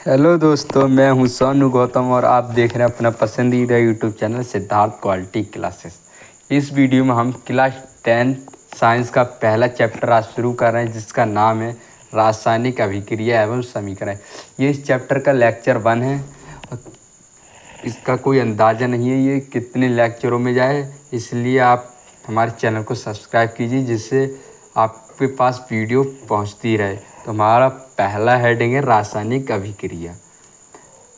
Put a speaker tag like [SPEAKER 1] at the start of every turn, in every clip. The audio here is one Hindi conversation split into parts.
[SPEAKER 1] हेलो दोस्तों, मैं हूं सोनू गौतम और आप देख रहे हैं अपना पसंदीदा YouTube channel Siddharth quality classes. इस वीडियो में हम क्लास 10 साइंस का पहला चैप्टर आज शुरू कर रहे हैं, जिसका नाम है रासायनिक अभिक्रिया एवं समीकरण। ये इस चैप्टर का लेक्चर 1 है। इसका कोई अंदाज़ा नहीं है ये कितने लेक्चरों में जाए, इसलिए आप हमारे चैनल को सब्सक्राइब कीजिए जिससे आपके पास वीडियो पहुंचती रहे। तो हमारा पहला हेडिंग है रासायनिक अभिक्रिया।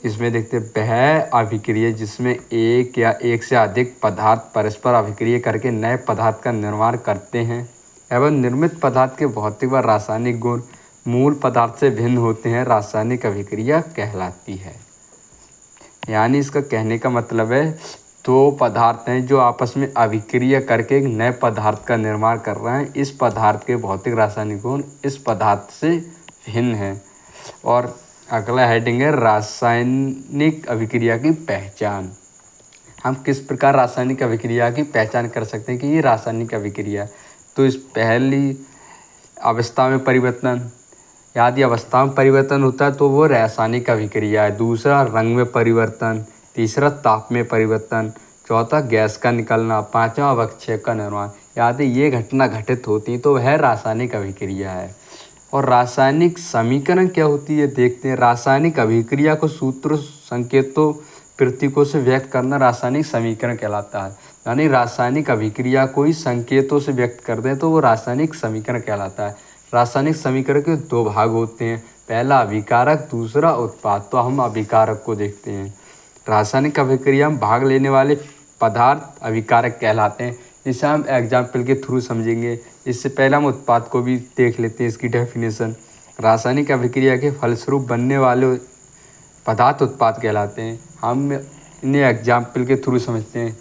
[SPEAKER 1] इसमें देखते हैं वह अभिक्रिया जिसमें एक या एक से अधिक पदार्थ परस्पर अभिक्रिया करके नए पदार्थ का निर्माण करते हैं एवं निर्मित पदार्थ के भौतिक व रासायनिक गुण मूल पदार्थ से भिन्न होते हैं, रासायनिक अभिक्रिया कहलाती है। यानी इसका कहने का मतलब है दो पदार्थ हैं जो आपस में अभिक्रिया करके एक नए पदार्थ का निर्माण कर रहे हैं। इस पदार्थ के भौतिक रासायनिक गुण इस पदार्थ से भिन्न हैं। और अगला हेडिंग है रासायनिक अभिक्रिया की पहचान। हम किस प्रकार रासायनिक अभिक्रिया की पहचान कर सकते हैं कि ये रासायनिक अभिक्रिया। तो इस पहली अवस्था में परिवर्तन, यदि अवस्था में परिवर्तन होता है तो वो रासायनिक अभिक्रिया है। दूसरा रंग में परिवर्तन, तीसरा ताप में परिवर्तन, चौथा गैस का निकलना, पांचवा अवक्षेप का निर्माण। यदि ये घटना घटित होती तो वह रासायनिक अभिक्रिया है। और रासायनिक समीकरण क्या होती है देखते हैं। रासायनिक अभिक्रिया को सूत्र, संकेतों, प्रतीकों से व्यक्त करना रासायनिक समीकरण कहलाता है। यानी रासायनिक अभिक्रिया को ही संकेतों से व्यक्त कर दें तो वो रासायनिक समीकरण कहलाता है। रासायनिक समीकरण के दो भाग होते हैं, पहला अभिकारक, दूसरा उत्पाद। तो हम अभिकारक को देखते हैं। रासायनिक अभिक्रिया में भाग लेने वाले पदार्थ अभिकारक कहलाते हैं। इसे हम एग्जाम्पल के थ्रू समझेंगे। इससे पहले हम उत्पाद को भी देख लेते हैं, इसकी डेफिनेशन। रासायनिक अभिक्रिया के फलस्वरूप बनने वाले पदार्थ उत्पाद कहलाते हैं। हम इन्हें एग्जाम्पल के थ्रू समझते हैं।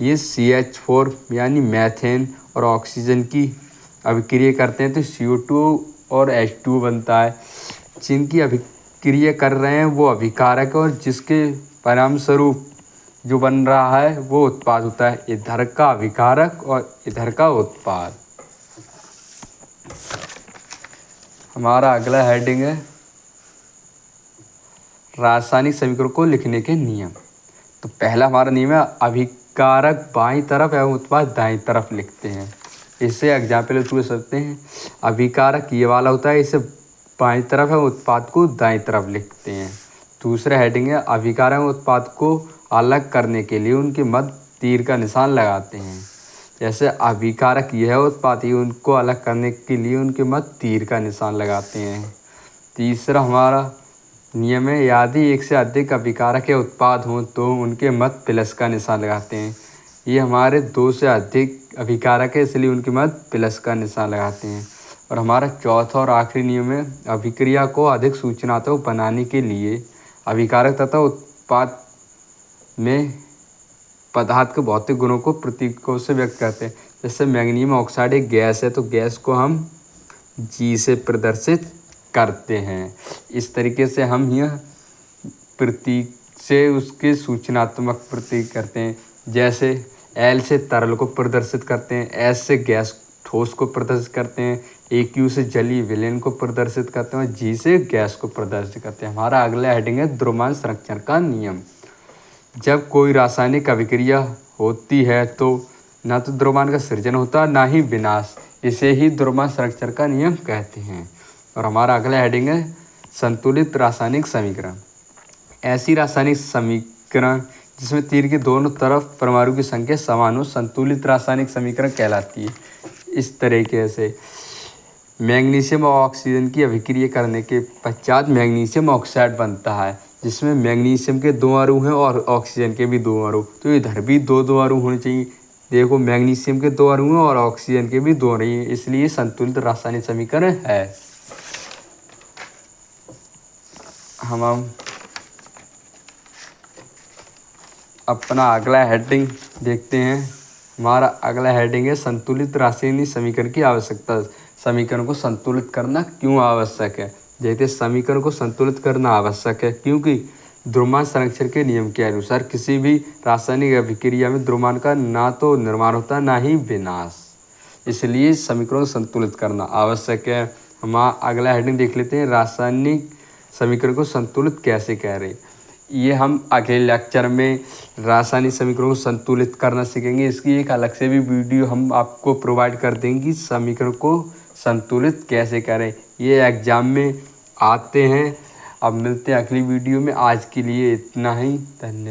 [SPEAKER 1] ये CH4 यानी मैथेन और ऑक्सीजन की अभिक्रिया करते हैं तो CO2 और H2 बनता है। जिनकी अभिक्रिया कर रहे हैं वो अभिकारक है और जिसके परिणाम स्वरूप जो बन रहा है वो उत्पाद होता है। इधर का अभिकारक और इधर का उत्पाद। हमारा अगला हेडिंग है रासायनिक समीकरण को लिखने के नियम। तो पहला हमारा नियम है अभिकारक बाईं तरफ एवं उत्पाद दाईं तरफ लिखते हैं। इससे एग्जाम्पल थ्रू सकते हैं। अभिकारक ये वाला होता है, इसे बाईं तरफ है, उत्पाद को दाईं तरफ लिखते हैं। दूसरा हेडिंग है अभिकारक उत्पाद को अलग करने के लिए उनके मध्य तीर का निशान लगाते हैं। जैसे अभिकारक यह है, उत्पाद ये, उनको अलग करने के लिए उनके मध्य तीर का निशान लगाते हैं। तीसरा हमारा नियम है यदि एक से अधिक अभिकारक या उत्पाद हों तो उनके मध्य प्लस का निशान लगाते हैं। ये हमारे दो से अधिक अभिकारक है इसलिए उनके मध्य प्लस का निशान लगाते हैं। और हमारा चौथा और आखिरी नियम है अभिक्रिया को अधिक सूचनात्मक बनाने के लिए अभिकारक तथा उत्पाद में पदार्थ के भौतिक गुणों को प्रतीकों से व्यक्त करते हैं। जैसे मैग्नीशियम ऑक्साइड एक गैस है तो गैस को हम G से प्रदर्शित करते हैं। इस तरीके से हम यह प्रतीक से उसके सूचनात्मक प्रतीक करते हैं। जैसे L से तरल को प्रदर्शित करते हैं, S से गैस ठोस को प्रदर्शित करते हैं, AQ से जलीय विलयन को प्रदर्शित करते हैं और G से गैस को प्रदर्शित करते हैं। हमारा अगला हेडिंग है द्रव्यमान संरक्षण का नियम। जब कोई रासायनिक अभिक्रिया होती है तो न तो द्रव्यमान का सृजन होता ना ही विनाश। इसे ही द्रव्यमान संरक्षण का नियम कहते हैं। और हमारा अगला हेडिंग है संतुलित रासायनिक समीकरण। ऐसी रासायनिक समीकरण जिसमें तीर के दोनों तरफ परमाणु की संख्या समान हो संतुलित रासायनिक समीकरण कहलाती है। इस तरीके से मैग्नीशियम और ऑक्सीजन की अभिक्रिया करने के पश्चात मैग्नीशियम ऑक्साइड बनता है, जिसमें मैग्नीशियम के 2 अणु हैं और ऑक्सीजन के भी 2 अणु। तो इधर भी 2 अणु होने चाहिए। देखो मैग्नीशियम के 2 अणु हैं और ऑक्सीजन के भी 2 अणु हैं, इसलिए संतुलित रासायनिक समीकरण है। हम अपना अगला हेडिंग देखते हैं। हमारा अगला हेडिंग है संतुलित रासायनिक समीकरण की आवश्यकता। समीकरण को संतुलित करना क्यों आवश्यक है। जैसे समीकरण को संतुलित करना आवश्यक है क्योंकि द्रव्यमान संरक्षण के नियम के अनुसार किसी भी रासायनिक अभिक्रिया में द्रव्यमान का ना तो निर्माण होता ना ही विनाश, इसलिए समीकरण को संतुलित करना आवश्यक है। हम अगला हेडिंग देख लेते हैं रासायनिक समीकरण को संतुलित कैसे करें। ये हम अगले लेक्चर में रासायनिक समीकरणों को संतुलित करना सीखेंगे। इसकी एक अलग से भी वीडियो हम आपको प्रोवाइड कर देंगे कि समीकरण को संतुलित कैसे करें। ये एग्ज़ाम में आते हैं। अब मिलते हैं अगली वीडियो में। आज के लिए इतना ही। धन्यवाद।